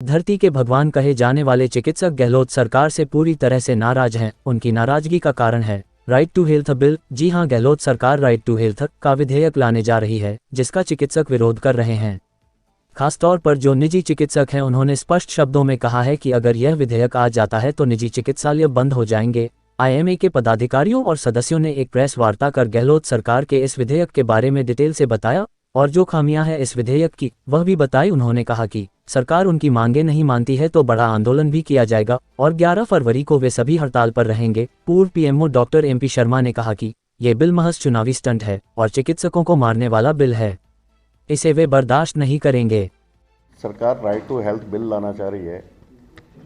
धरती के भगवान कहे जाने वाले चिकित्सक गहलोत सरकार से पूरी तरह से नाराज हैं। उनकी नाराजगी का कारण है राइट टू हेल्थ बिल। जी हां, गहलोत सरकार राइट टू हेल्थ का विधेयक लाने जा रही है, जिसका चिकित्सक विरोध कर रहे हैं। खासतौर पर जो निजी चिकित्सक हैं, उन्होंने स्पष्ट शब्दों में कहा है कि अगर यह विधेयक आ जाता है तो निजी चिकित्सालय बंद हो जाएंगे। आईएमए के पदाधिकारियों और सदस्यों ने एक प्रेस वार्ता कर गहलोत सरकार के इस विधेयक के बारे में डिटेल से बताया और जो खामियां हैं इस विधेयक की वह भी बताई। उन्होंने कहा कि सरकार उनकी मांगें नहीं मानती है तो बड़ा आंदोलन भी किया जाएगा और 11 फरवरी को वे सभी हड़ताल पर रहेंगे। पूर्व पीएमओ डॉक्टर एमपी शर्मा ने कहा कि ये बिल महज चुनावी स्टंट है और चिकित्सकों को मारने वाला बिल है, इसे वे बर्दाश्त नहीं करेंगे। सरकार राइट टू हेल्थ बिल लाना चाह रही है,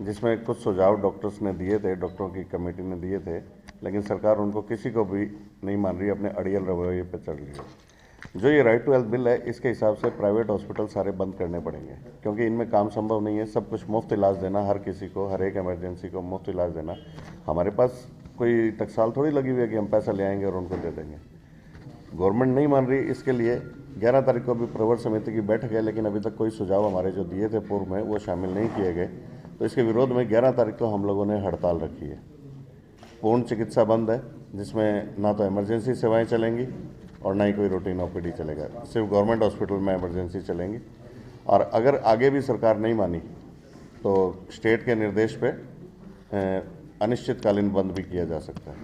जिसमें कुछ सुझाव डॉक्टर्स ने दिए थे, डॉक्टरों की कमेटी ने दिए थे, लेकिन सरकार उनको किसी को भी नहीं मान रही, अपने अड़ियल रवैये पर चल रही है। जो ये राइट टू हेल्थ बिल है, इसके हिसाब से प्राइवेट हॉस्पिटल सारे बंद करने पड़ेंगे, क्योंकि इनमें काम संभव नहीं है सब कुछ मुफ्त इलाज देना, हर किसी को, हर एक इमरजेंसी को मुफ्त इलाज देना। हमारे पास कोई टकसाल थोड़ी लगी हुई है कि हम पैसा ले आएंगे और उनको दे देंगे। गवर्नमेंट नहीं मान रही, इसके लिए 11 तारीख को भी प्रवर समिति की बैठक है, लेकिन अभी तक कोई सुझाव हमारे जो दिए थे पूर्व में वो शामिल नहीं किए गए। तो इसके विरोध में 11 तारीख को हम लोगों ने हड़ताल रखी है। पूर्ण चिकित्सा बंद है, जिसमें ना तो इमरजेंसी सेवाएं चलेंगी और ना ही कोई रूटीन ओपीडी चलेगा, सिर्फ गवर्नमेंट हॉस्पिटल में इमरजेंसी चलेंगी। और अगर आगे भी सरकार नहीं मानी तो स्टेट के निर्देश पे अनिश्चितकालीन बंद भी किया जा सकता है।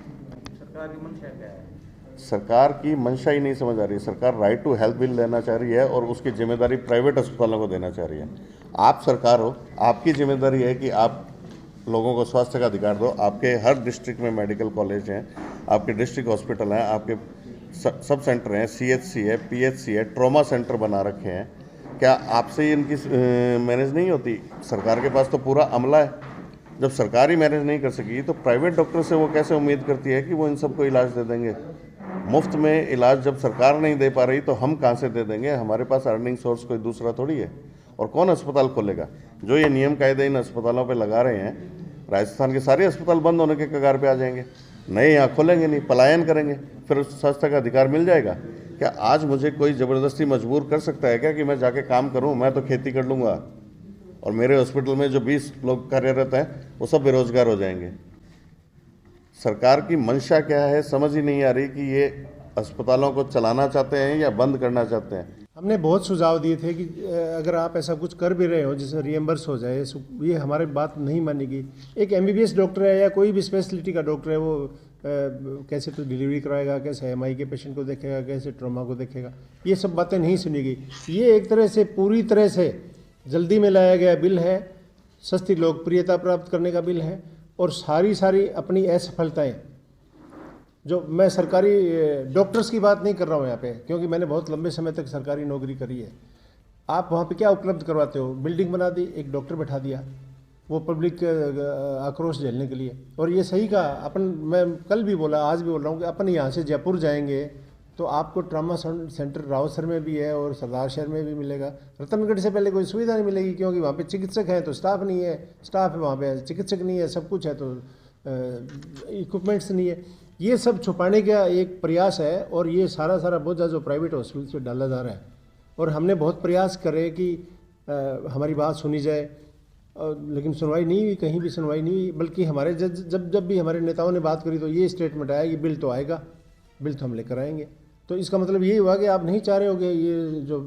सरकार की मंशा क्या है? सरकार की मंशा ही नहीं समझ आ रही। सरकार राइट टू हेल्थ बिल लेना चाह रही है और उसकी जिम्मेदारी प्राइवेट अस्पतालों को देना चाह रही है। आप सरकार हो, आपकी जिम्मेदारी है कि आप लोगों को स्वास्थ्य का अधिकार दो। आपके हर डिस्ट्रिक्ट में मेडिकल कॉलेज हैं, आपके डिस्ट्रिक्ट हॉस्पिटल हैं, आपके सब सेंटर हैं, सीएचसी है, पीएचसी है, ट्रॉमा सेंटर बना रखे हैं। क्या आपसे इनकी मैनेज नहीं होती? सरकार के पास तो पूरा अमला है। जब सरकार ही मैनेज नहीं कर सकी तो प्राइवेट डॉक्टर से वो कैसे उम्मीद करती है कि वो इन सबको इलाज दे देंगे? मुफ्त में इलाज जब सरकार नहीं दे पा रही तो हम कहाँ से दे देंगे? हमारे पास अर्निंग सोर्स कोई दूसरा थोड़ी है। और कौन अस्पताल खोलेगा? जो ये नियम कायदे इन अस्पतालों पे लगा रहे हैं, राजस्थान के सारे अस्पताल बंद होने के कगार पे आ जाएंगे। नए यहाँ खोलेंगे नहीं, पलायन करेंगे, फिर स्वास्थ्य का अधिकार मिल जाएगा। क्या आज मुझे कोई ज़बरदस्ती मजबूर कर सकता है क्या कि मैं जाके काम करूँ? मैं तो खेती कर लूँगा और मेरे हॉस्पिटल में जो 20 लोग कार्यरत हैं वो सब बेरोजगार हो जाएंगे। सरकार की मंशा क्या है समझ ही नहीं आ रही कि ये अस्पतालों को चलाना चाहते हैं या बंद करना चाहते हैं। हमने बहुत सुझाव दिए थे कि अगर आप ऐसा कुछ कर भी रहे हो जिससे रिएम्बर्स हो जाए, ये हमारी बात नहीं मानेगी। एक एमबीबीएस डॉक्टर है या कोई भी स्पेशलिटी का डॉक्टर है, वो कैसे तो डिलीवरी कराएगा, कैसे एमआई के पेशेंट को देखेगा, कैसे ट्रॉमा को देखेगा, ये सब बातें नहीं सुनेगी। ये एक तरह से पूरी तरह से जल्दी में लाया गया बिल है, सस्ती लोकप्रियता प्राप्त करने का बिल है और सारी अपनी असफलताएँ, जो मैं सरकारी डॉक्टर्स की बात नहीं कर रहा हूँ यहाँ पे, क्योंकि मैंने बहुत लंबे समय तक सरकारी नौकरी करी है। आप वहाँ पे क्या उपलब्ध करवाते हो? बिल्डिंग बना दी, एक डॉक्टर बैठा दिया, वो पब्लिक आक्रोश झेलने के लिए। और ये सही कहा मैं कल भी बोला, आज भी बोल रहा हूँ कि अपन यहाँ से जयपुर जाएंगे तो आपको ट्रामा सेंटर रावसर में भी है और सरदार शहर में भी मिलेगा। रतनगढ़ से पहले कोई सुविधा नहीं मिलेगी, क्योंकि वहाँ पे चिकित्सक हैं तो स्टाफ नहीं है, स्टाफ है वहाँ पे, चिकित्सक नहीं है, सब कुछ है तो इक्विपमेंट्स नहीं है। ये सब छुपाने का एक प्रयास है और ये सारा बोझा जो प्राइवेट हॉस्पिटल से डाला जा रहा है। और हमने बहुत प्रयास करे कि हमारी बात सुनी जाए, लेकिन सुनवाई नहीं हुई, कहीं भी सुनवाई नहीं हुई। बल्कि हमारे जब भी हमारे नेताओं ने बात करी तो ये स्टेटमेंट आया कि बिल तो आएगा, बिल तो हम लेकर आएंगे। तो इसका मतलब यही हुआ कि आप नहीं चाह रहे हो कि ये जो,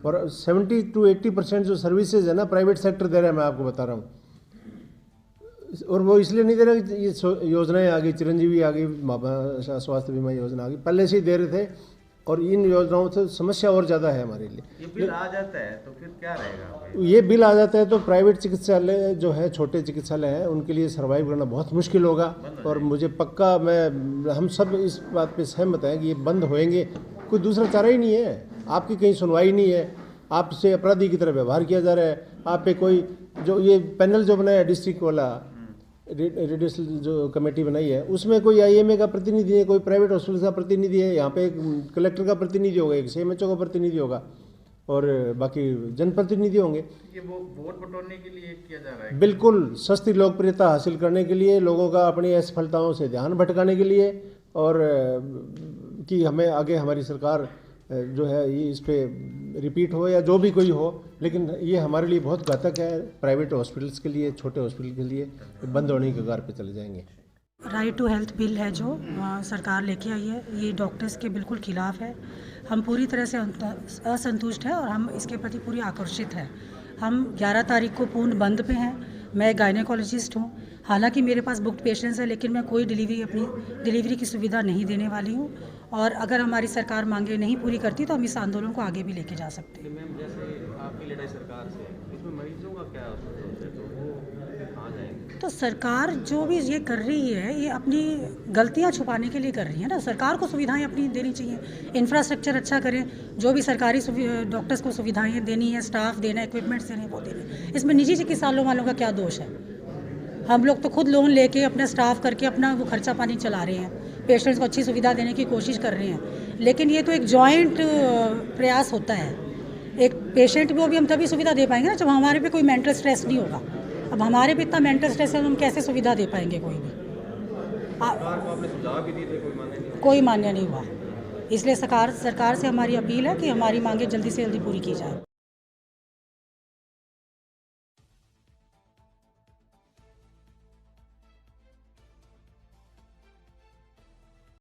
और 70 to 80% जो सर्विसेज है ना प्राइवेट सेक्टर दे रहा है, मैं आपको बता रहा हूँ। और वो इसलिए नहीं दे रहे कि ये योजनाएं आ गई, चिरंजीवी आ गई, स्वास्थ्य बीमा योजना आ गई, पहले से ही दे रहे थे। और इन योजनाओं से समस्या और ज़्यादा है हमारे लिए। ये बिल आ जाता है तो फिर क्या रहेगा? ये बिल आ जाता है तो प्राइवेट चिकित्सालय जो है, छोटे चिकित्सालय हैं, उनके लिए सर्वाइव करना बहुत मुश्किल होगा। और मुझे पक्का, हम सब इस बात पे सहमत हैं कि ये बंद होएंगे। कोई दूसरा चारा ही नहीं है। आपकी कहीं सुनवाई नहीं है, आपसे अपराधी की तरह व्यवहार किया जा रहा है। आप पे कोई जो ये पैनल जो बनाया डिस्ट्रिक्ट वाला, रेडियल जो कमेटी बनाई है, उसमें कोई आईएमए का प्रतिनिधि है, कोई प्राइवेट हॉस्पिटल का प्रतिनिधि है, यहाँ पे एक कलेक्टर का प्रतिनिधि होगा, एक सीएमएचओ का प्रतिनिधि होगा और बाकी जनप्रतिनिधि होंगे। ये वो वोट बटोरने के लिए किया जा रहा है? बिल्कुल, सस्ती लोकप्रियता हासिल करने के लिए, लोगों का अपनी असफलताओं से ध्यान भटकाने के लिए, और कि हमें आगे हमारी सरकार जो है ये इस पर रिपीट हो या जो भी कोई हो, लेकिन ये हमारे लिए बहुत घातक है। प्राइवेट हॉस्पिटल्स के लिए, छोटे हॉस्पिटल के लिए बंद होने की कगार पे चले जाएंगे। राइट टू हेल्थ बिल है जो सरकार लेके आई है, ये डॉक्टर्स के बिल्कुल खिलाफ है। हम पूरी तरह से असंतुष्ट हैं और हम इसके प्रति पूरी आकर्षित हैं। हम 11 तारीख को पूर्ण बंद पे हैं। मैं गायनेकोलॉजिस्ट हूँ, हालांकि मेरे पास बुक्ड पेशेंट्स है, लेकिन मैं कोई अपनी डिलीवरी की सुविधा नहीं देने वाली हूँ। और अगर हमारी सरकार मांगे नहीं पूरी करती तो हम इस आंदोलन को आगे भी लेके जा सकते हैं। मैम, जैसे आपकी लड़ाई सरकार से, इसमें मरीजों का क्या सोच है, तो वो कहाँ जाएंगे? तो सरकार जो भी ये कर रही है, ये अपनी गलतियां छुपाने के लिए कर रही है ना। सरकार को सुविधाएं अपनी देनी चाहिए, इंफ्रास्ट्रक्चर अच्छा करें, जो भी सरकारी डॉक्टर्स को सुविधाएं देनी है, स्टाफ देना है, इक्विपमेंट्स देने हैं, वो देने। इसमें निजी चिकित्सालयों वालों का क्या दोष है? हम लोग तो खुद लोन लेके अपना स्टाफ करके अपना वो खर्चा पानी चला रहे हैं, पेशेंट्स को अच्छी सुविधा देने की कोशिश कर रहे हैं। लेकिन ये तो एक जॉइंट प्रयास होता है। एक पेशेंट को भी हम तभी सुविधा दे पाएंगे ना जब हमारे पे कोई मेंटल स्ट्रेस नहीं होगा। अब हमारे पे इतना मेंटल स्ट्रेस है, हम कैसे सुविधा दे पाएंगे? कोई भी सरकार को आपने सुझाव भी दिए थे, कोई मान्य नहीं हुआ। इसलिए सरकार से हमारी अपील है कि हमारी मांगे जल्दी से जल्दी पूरी की जाए।